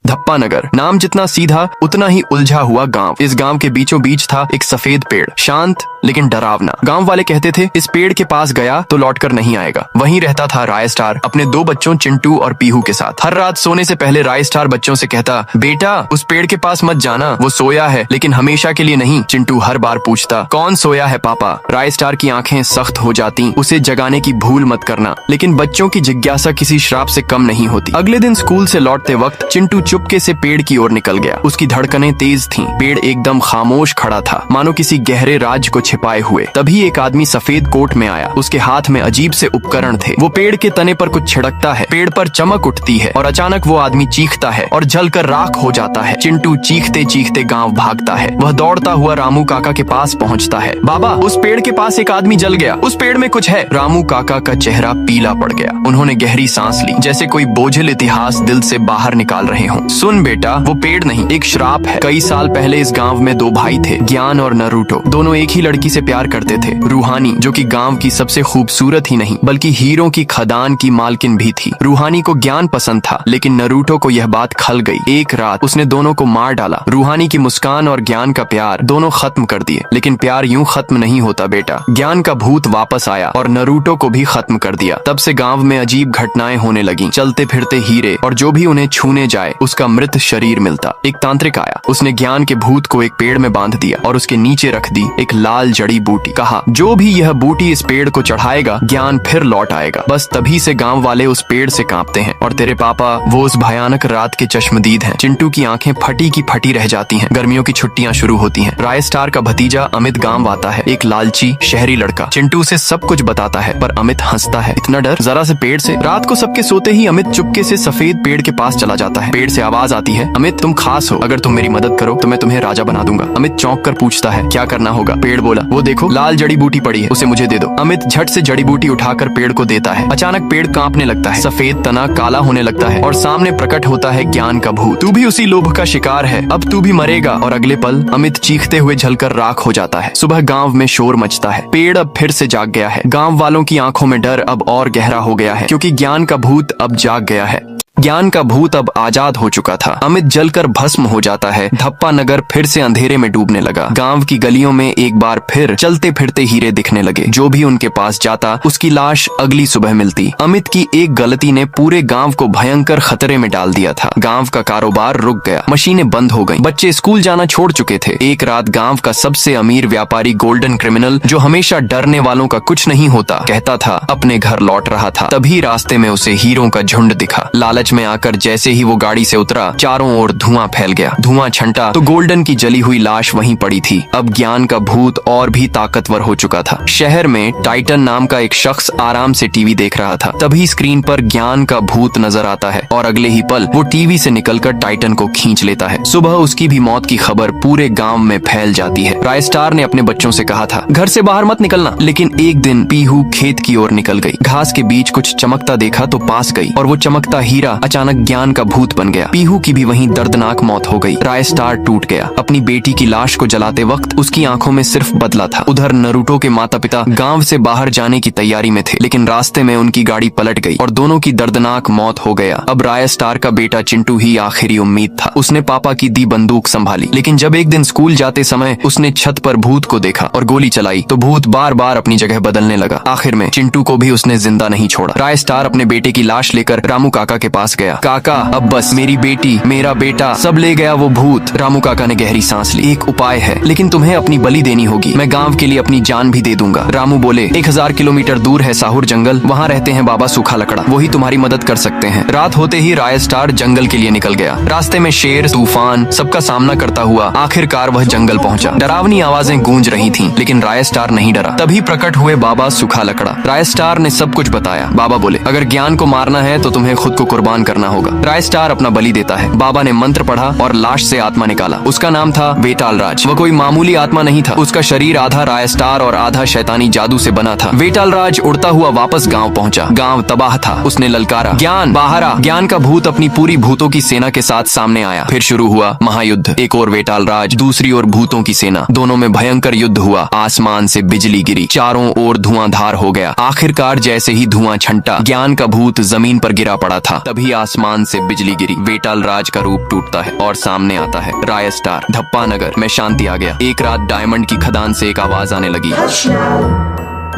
धप्पा नगर नाम जितना सीधा उतना ही उलझा हुआ गांव। इस गांव के बीचों बीच था एक सफेद पेड़, शांत लेकिन डरावना। गांव वाले कहते थे इस पेड़ के पास गया तो लौटकर नहीं आएगा। वहीं रहता था राय स्टार अपने 2 बच्चों चिंटू और पीहू के साथ। हर रात सोने से पहले राय स्टार बच्चों से कहता, बेटा उस पेड़ के पास मत जाना, वो सोया है लेकिन हमेशा के लिए नहीं। चिंटू हर बार पूछता, कौन सोया है पापा? राय स्टार की आंखें सख्त हो जाती, उसे जगाने की भूल मत करना। लेकिन बच्चों की जिज्ञासा किसी श्राप से कम नहीं होती। अगले दिन स्कूल से लौटते वक्त चिंटू चुपके से पेड़ की ओर निकल गया। उसकी धड़कनें तेज थीं। पेड़ एकदम खामोश खड़ा था, मानो किसी गहरे राज को छिपाए हुए। तभी एक आदमी सफेद कोट में आया। उसके हाथ में अजीब से उपकरण थे। वो पेड़ के तने पर कुछ छिड़कता है, पेड़ पर चमक उठती है और अचानक वो आदमी चीखता है और जलकर राख हो जाता है। चिंटू चीखते चीखते गांव भागता है। वह दौड़ता हुआ रामू काका के पास पहुंचता है। बाबा, उस पेड़ के पास एक आदमी जल गया, उस पेड़ में कुछ है। रामू काका का चेहरा पीला पड़ गया। उन्होंने गहरी सांस ली, जैसे कोई बोझिल इतिहास दिल से बाहर निकाल रहे हों। सुन बेटा, वो पेड़ नहीं, एक श्राप है। कई साल पहले इस गांव में 2 भाई थे, ज्ञान और नरूटो। दोनों एक ही लड़की से प्यार करते थे, रूहानी, जो कि गांव की सबसे खूबसूरत ही नहीं बल्कि हीरों की खदान की मालकिन भी थी। रूहानी को ज्ञान पसंद था, लेकिन नरूटो को यह बात खल गई। एक रात उसने दोनों को मार डाला। रूहानी की मुस्कान और ज्ञान का प्यार दोनों खत्म कर दिए। लेकिन प्यार यूं खत्म नहीं होता बेटा। ज्ञान का भूत वापस आया और नरूटो को भी खत्म कर दिया। तब से गांव में अजीब घटनाएं होने लगी। चलते फिरते हीरे, और जो भी उन्हें छूने जाए उसका मृत शरीर मिलता। एक तांत्रिक आया, उसने ज्ञान के भूत को एक पेड़ में बांध दिया और उसके नीचे रख दी एक लाल जड़ी बूटी। कहा, जो भी यह बूटी इस पेड़ को चढ़ाएगा ज्ञान फिर लौट आएगा। बस तभी से गांव वाले उस पेड़ से कांपते हैं। और तेरे पापा वो उस भयानक रात के चश्मदीद हैं। चिंटू की आंखें फटी की फटी रह जाती हैं। गर्मियों की छुट्टियां शुरू होती हैं। राय स्टार का भतीजा अमित गांव आता है, एक लालची शहरी लड़का। चिंटू उसे सब कुछ बताता है, पर अमित हंसता है। इतना डर जरा से पेड़ से? रात को सबके सोते ही अमित चुपके से सफेद पेड़ के पास चला जाता है। पेड़ से आवाज आती है, अमित तुम खास हो, अगर तुम मेरी मदद करो तो मैं तुम्हें राजा बना दूंगा। अमित चौंक कर पूछता है, क्या करना होगा? पेड़ बोला, वो देखो लाल जड़ी बूटी पड़ी है, उसे मुझे दे दो। अमित झट से जड़ी बूटी उठाकर पेड़ को देता है। अचानक पेड़ कांपने लगता है, सफेद तना काला होने लगता है और सामने प्रकट होता है ज्ञान का भूत। तू भी उसी लोभ का शिकार है, अब तू भी मरेगा। और अगले पल अमित चीखते हुए जलकर राख हो जाता है। सुबह गांव में शोर मचता है। पेड़ अब फिर से जाग गया है। गांव वालों की आंखों में डर अब और गहरा हो गया है, क्योंकि ज्ञान का भूत अब जाग गया है। ज्ञान का भूत अब आजाद हो चुका था। अमित जलकर भस्म हो जाता है। धप्पा नगर फिर से अंधेरे में डूबने लगा। गांव की गलियों में एक बार फिर चलते फिरते हीरे दिखने लगे। जो भी उनके पास जाता उसकी लाश अगली सुबह मिलती। अमित की एक गलती ने पूरे गांव को भयंकर खतरे में डाल दिया था। गांव का कारोबार रुक गया, मशीनें बंद हो गईं, बच्चे स्कूल जाना छोड़ चुके थे। एक रात गांव का सबसे अमीर व्यापारी गोल्डन क्रिमिनल, जो हमेशा डरने वालों का कुछ नहीं होता कहता था, अपने घर लौट रहा था। तभी रास्ते में उसे हीरों का झुंड दिखा। लालच में आकर जैसे ही वो गाड़ी से उतरा, चारों ओर धुआं फैल गया। धुआं छंटा तो गोल्डन की जली हुई लाश वहीं पड़ी थी। अब ज्ञान का भूत और भी ताकतवर हो चुका था। शहर में टाइटन नाम का एक शख्स आराम से टीवी देख रहा था। तभी स्क्रीन पर ज्ञान का भूत नजर आता है और अगले ही पल वो टीवी से निकलकर टाइटन को खींच लेता है। सुबह उसकी भी मौत की खबर पूरे गांव में फैल जाती है। राय स्टार ने अपने बच्चों से कहा था, घर से बाहर मत निकलना। लेकिन एक दिन पीहू खेत की ओर निकल गई। घास के बीच कुछ चमकता देखा तो पास गई, और वो चमकता हीरा अचानक ज्ञान का भूत बन गया। पीहू की भी वहीं दर्दनाक मौत हो गई। राय स्टार टूट गया। अपनी बेटी की लाश को जलाते वक्त उसकी आंखों में सिर्फ बदला था। उधर नरूटो के माता पिता गांव से बाहर जाने की तैयारी में थे, लेकिन रास्ते में उनकी गाड़ी पलट गई और दोनों की दर्दनाक मौत हो गया। अब राय स्टार का बेटा चिंटू ही आखिरी उम्मीद था। उसने पापा की दी बंदूक संभाली, लेकिन जब एक दिन स्कूल जाते समय उसने छत पर भूत को देखा और गोली चलाई तो भूत बार बार अपनी जगह बदलने लगा। आखिर में चिंटू को भी उसने जिंदा नहीं छोड़ा। राय स्टार अपने बेटे की लाश लेकर रामू काका के पास गया। काका, अब बस मेरी बेटी, मेरा बेटा सब ले गया वो भूत। रामू काका ने गहरी सांस ली। एक उपाय है, लेकिन तुम्हें अपनी बलि देनी होगी। मैं गांव के लिए अपनी जान भी दे दूंगा। रामू बोले, 1000 किलोमीटर दूर है साहुर जंगल, वहाँ रहते हैं बाबा सूखा लकड़ा, वही तुम्हारी मदद कर सकते हैं। रात होते ही राय स्टार जंगल के लिए निकल गया। रास्ते में शेर, तूफान सबका सामना करता हुआ आखिरकार वह जंगल पहुंचा। डरावनी आवाजें गूंज रही थीं, लेकिन राय स्टार नहीं डरा। तभी प्रकट हुए बाबा सूखा लकड़ा। राय स्टार ने सब कुछ बताया। बाबा बोले, अगर ज्ञान को मारना है तो तुम्हें खुद को कुर्बान करना होगा। राय स्टार अपना बलि देता है। बाबा ने मंत्र पढ़ा और लाश से आत्मा निकाला। उसका नाम था वेटाल राज। वह कोई मामूली आत्मा नहीं था। उसका शरीर आधा राय स्टार और आधा शैतानी जादू से बना था। वेटाल राज उड़ता हुआ वापस गांव पहुंचा। गांव तबाह था। उसने ललकारा, ज्ञान बाहर आ। ज्ञान का भूत अपनी पूरी भूतों की सेना के साथ सामने आया। फिर शुरू हुआ महायुद्ध। एक और वेटाल राज, दूसरी ओर भूतों की सेना। दोनों में भयंकर युद्ध हुआ। आसमान से बिजली गिरी, चारों ओर धुआंधार हो गया। आखिरकार जैसे ही धुआं छंटा, ज्ञान का भूत जमीन पर गिरा पड़ा था। तभी तभी आसमान से बिजली गिरी, वेटाल राज का रूप टूटता है और सामने आता है राय स्टार। धप्पा नगर में शांति आ गया। एक रात डायमंड की खदान से एक आवाज आने लगी।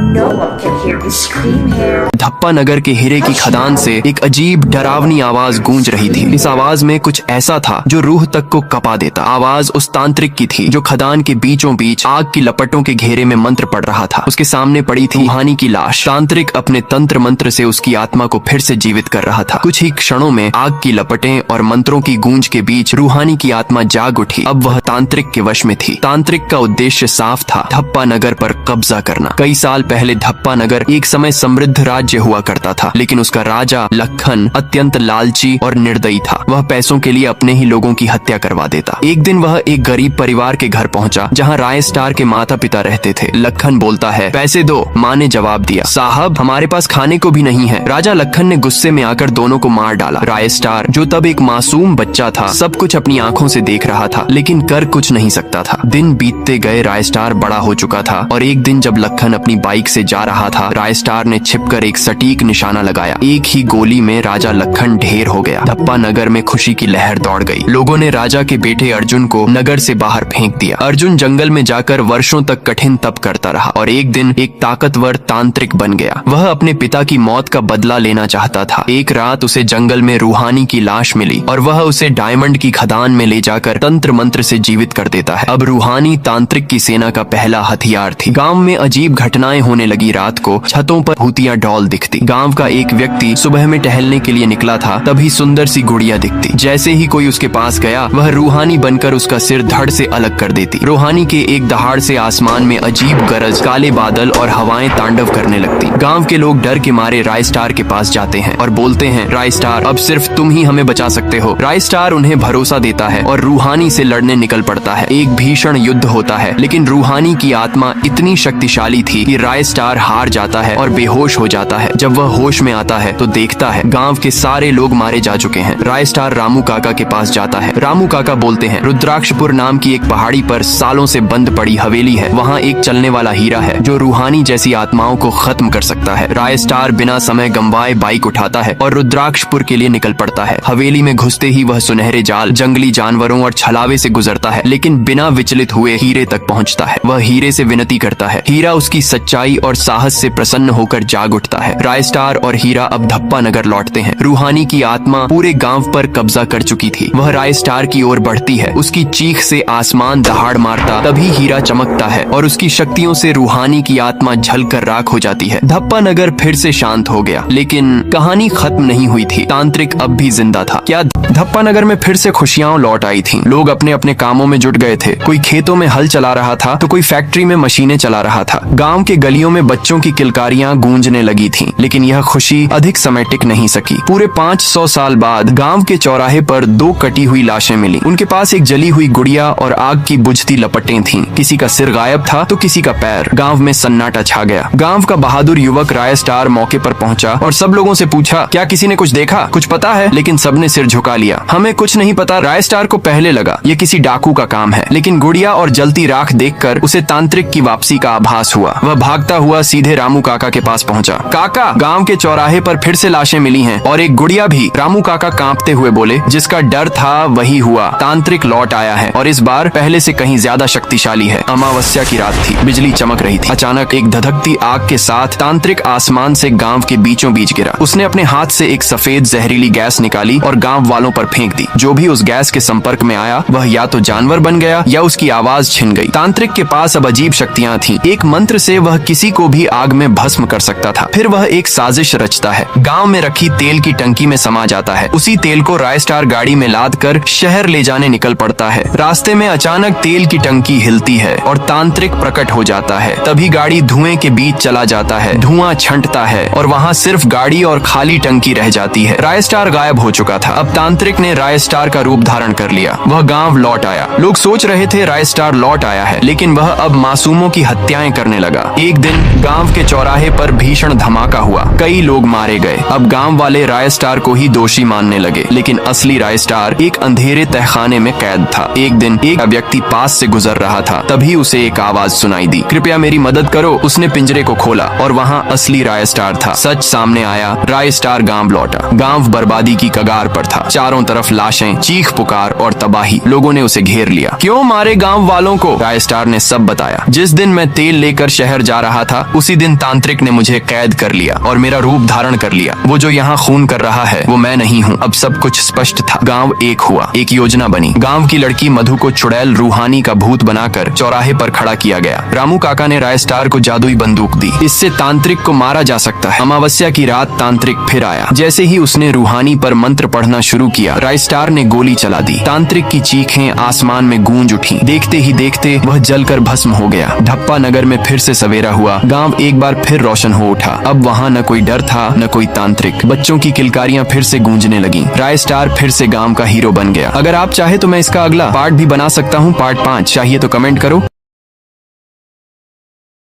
No one can hear me scream here. धप्पा नगर के हीरे की खदान से एक अजीब डरावनी आवाज गूंज रही थी। इस आवाज में कुछ ऐसा था जो रूह तक को कपा देता। आवाज उस तांत्रिक की थी जो खदान के बीचों बीच आग की लपटों के घेरे में मंत्र पढ़ रहा था। उसके सामने पड़ी थी रूहानी की लाश। तांत्रिक अपने तंत्र मंत्र से उसकी आत्मा को फिर से जीवित कर रहा था। कुछ ही क्षणों में आग की लपटें और मंत्रों की गूंज के बीच रूहानी की आत्मा जाग उठी। अब वह तांत्रिक के वश में थी। तांत्रिक का उद्देश्य साफ था, धप्पा नगर पर कब्जा करना। कई साल पहले धप्पा नगर एक समय समृद्ध राज्य हुआ करता था, लेकिन उसका राजा लखन अत्यंत लालची और निर्दयी था। वह पैसों के लिए अपने ही लोगों की हत्या करवा देता। एक दिन वह एक गरीब परिवार के घर पहुंचा जहां राय स्टार के माता पिता रहते थे। लखन बोलता है, पैसे दो। माँ ने जवाब दिया, साहब हमारे पास खाने को भी नहीं है। राजा लखन ने गुस्से में आकर दोनों को मार डाला। राय स्टार जो तब एक मासूम बच्चा था, सब कुछ अपनी आंखों से देख रहा था, लेकिन कर कुछ नहीं सकता था। दिन बीतते गए, राय स्टार बड़ा हो चुका था और एक दिन जब लखन अपनी बाइक से जा रहा था, राय स्टार ने छिपकर एक सटीक निशाना लगाया। एक ही गोली में राजा लखन ढेर हो गया। धप्पा नगर में खुशी की लहर दौड़ गई। लोगों ने राजा के बेटे अर्जुन को नगर से बाहर फेंक दिया। अर्जुन जंगल में जाकर वर्षों तक कठिन तप करता रहा और एक दिन एक ताकतवर तांत्रिक बन गया। वह अपने पिता की मौत का बदला लेना चाहता था। एक रात उसे जंगल में रूहानी की लाश मिली और वह उसे डायमंड की खदान में ले जाकर तंत्र मंत्र से जीवित कर देता है। अब रूहानी तांत्रिक की सेना का पहला हथियार थी। गांव में अजीब घटनाएं होने लगी। रात को छतों पर भूतियां डॉल दिखती। गांव का एक व्यक्ति सुबह में टहलने के लिए निकला था, तभी सुंदर सी गुड़िया दिखती। जैसे ही कोई उसके पास गया, वह रूहानी बनकर उसका सिर धड़ से अलग कर देती। रूहानी के एक दहाड़ से आसमान में अजीब गरज, काले बादल और हवाएं तांडव करने लगती। गांव के लोग डर के मारे राय स्टार के पास जाते हैं और बोलते हैं, राय स्टार अब सिर्फ तुम ही हमें बचा सकते हो। राय स्टार उन्हें भरोसा देता है और रूहानी से लड़ने निकल पड़ता है। एक भीषण युद्ध होता है, लेकिन रूहानी की आत्मा इतनी शक्तिशाली थी कि राय स्टार हार जाता है और बेहोश हो जाता है। जब वह होश में आता है तो देखता है गांव के सारे लोग मारे जा चुके हैं। राय स्टार रामू काका के पास जाता है। रामू काका बोलते हैं, रुद्राक्षपुर नाम की एक पहाड़ी पर सालों से बंद पड़ी हवेली है। वहाँ एक चलने वाला हीरा है जो रूहानी जैसी आत्माओं को खत्म कर सकता है। राय स्टार बिना समय गंवाए बाइक उठाता है और रुद्राक्षपुर के लिए निकल पड़ता है। हवेली में घुसते ही वह सुनहरे जाल, जंगली जानवरों और छलावे से गुजरता है, लेकिन बिना विचलित हुए हीरे तक पहुँचता है। वह हीरे से विनती करता है। हीरा उसकी सच्चाई और साहस से प्रसन्न होकर जाग उठता है। राय स्टार और हीरा अब धप्पा नगर लौटते हैं। रूहानी की आत्मा पूरे गांव पर कब्जा कर चुकी थी। वह राय स्टार की ओर बढ़ती है। उसकी चीख से आसमान दहाड़ मारता, तभी हीरा चमकता है और उसकी शक्तियों से रूहानी की आत्मा जलकर राख हो जाती है। धप्पा नगर फिर से शांत हो गया, लेकिन कहानी खत्म नहीं हुई थी। तांत्रिक अब भी जिंदा था। क्या धप्पा नगर में फिर से खुशियां लौट आई थीं। लोग अपने अपने कामों में जुट गए थे। कोई खेतों में हल चला रहा था तो कोई फैक्ट्री में मशीनें चला रहा था। गांव के गलियों में बच्चों की किलकारियां गूंजने लगी थीं, लेकिन यह खुशी अधिक समय टिक नहीं सकी। पूरे 500 साल बाद गांव के चौराहे पर 2 कटी हुई लाशें मिली। उनके पास एक जली हुई गुड़िया और आग की बुझती लपटें थीं। किसी का सिर गायब था तो किसी का पैर। गांव में सन्नाटा छा गया। गांव का बहादुर युवक राय स्टार मौके पर पहुंचा और सब लोगों से पूछा, क्या किसी ने कुछ देखा, कुछ पता है? लेकिन सबने सिर झुका लिया। हमें कुछ नहीं पता। राय स्टार को पहले लगा ये किसी डाकू का काम है, लेकिन गुड़िया और जलती राख देखकर उसे तांत्रिक की वापसी का आभास हुआ। वह भागता हुआ सीधे रामू काका के पास पहुंचा। काका, गांव के चौराहे पर फिर से लाशें मिली हैं और एक गुड़िया भी। रामू काका कांपते हुए बोले, जिसका डर था वही हुआ। तांत्रिक लौट आया है और इस बार पहले से कहीं ज्यादा शक्तिशाली है। अमावस्या की रात थी। बिजली चमक रही थी। अचानक एक धधकती आग के साथ तांत्रिक आसमान से गांव के बीचों बीच गिरा। उसने अपने हाथ से एक सफेद जहरीली गैस निकाली और गांव वालों पर फेंक दी। जो भी उस गैस के संपर्क में आया वह या तो जानवर बन गया या उसकी आवाज छिन गई। तांत्रिक के पास अब अजीब शक्तियां थीं। एक मंत्र से वह किसी को भी आग में भस्म कर सकता था। फिर वह एक साजिश रचता है। गांव में रखी तेल की टंकी में समा जाता है। उसी तेल को राय स्टार गाड़ी में लाद कर शहर ले जाने निकल पड़ता है। रास्ते में अचानक तेल की टंकी हिलती है और तांत्रिक प्रकट हो जाता है। तभी गाड़ी धुएं के बीच चला जाता है। धुआं छंटता है और वहाँ सिर्फ गाड़ी और खाली टंकी रह जाती है। राय स्टार गायब हो चुका था। अब तांत्रिक ने राय स्टार का रूप धारण कर लिया। वह गांव लौट आया। लोग सोच रहे थे राय स्टार लौट आया है, लेकिन वह अब मासूमों की हत्याएं करने लगा। एक एक दिन गांव के चौराहे पर भीषण धमाका हुआ, कई लोग मारे गए। अब गांव वाले राय स्टार को ही दोषी मानने लगे, लेकिन असली राय स्टार एक अंधेरे तहखाने में कैद था। एक दिन एक व्यक्ति पास से गुजर रहा था, तभी उसे एक आवाज सुनाई दी, कृपया मेरी मदद करो। उसने पिंजरे को खोला और वहाँ असली राय स्टार था। सच सामने आया, राय स्टार गांव लौटा। गांव बर्बादी की कगार पर था, चारों तरफ लाशें, चीख पुकार और तबाही। लोगों ने उसे घेर लिया। क्यों मारे गांव वालों को? राय स्टार ने सब बताया। जिस दिन मैं तेल लेकर शहर जा रहा था, उसी दिन तांत्रिक ने मुझे कैद कर लिया और मेरा रूप धारण कर लिया। वो जो यहाँ खून कर रहा है वो मैं नहीं हूँ। अब सब कुछ स्पष्ट था। गांव एक हुआ, एक योजना बनी। गांव की लड़की मधु को चुड़ैल रूहानी का भूत बनाकर चौराहे पर खड़ा किया गया। रामू काका ने राय स्टार को जादुई बंदूक दी, इससे तांत्रिक को मारा जा सकता है। अमावस्या की रात तांत्रिक फिर आया। जैसे ही उसने रूहानी पर मंत्र पढ़ना शुरू किया, राय स्टार ने गोली चला दी। तांत्रिक की चीखें आसमान में गूंज उठी। देखते ही देखते वह जलकर भस्म हो गया। ढप्पा नगर में फिर से सवेरा हुआ। गांव एक बार फिर रोशन हो उठा। अब वहाँ न कोई डर था, न कोई तांत्रिक। बच्चों की किलकारियां फिर से गूंजने लगीं। राय स्टार फिर से गांव का हीरो बन गया। अगर आप चाहे तो मैं इसका अगला पार्ट भी बना सकता हूँ, पार्ट 5। चाहिए तो कमेंट करो।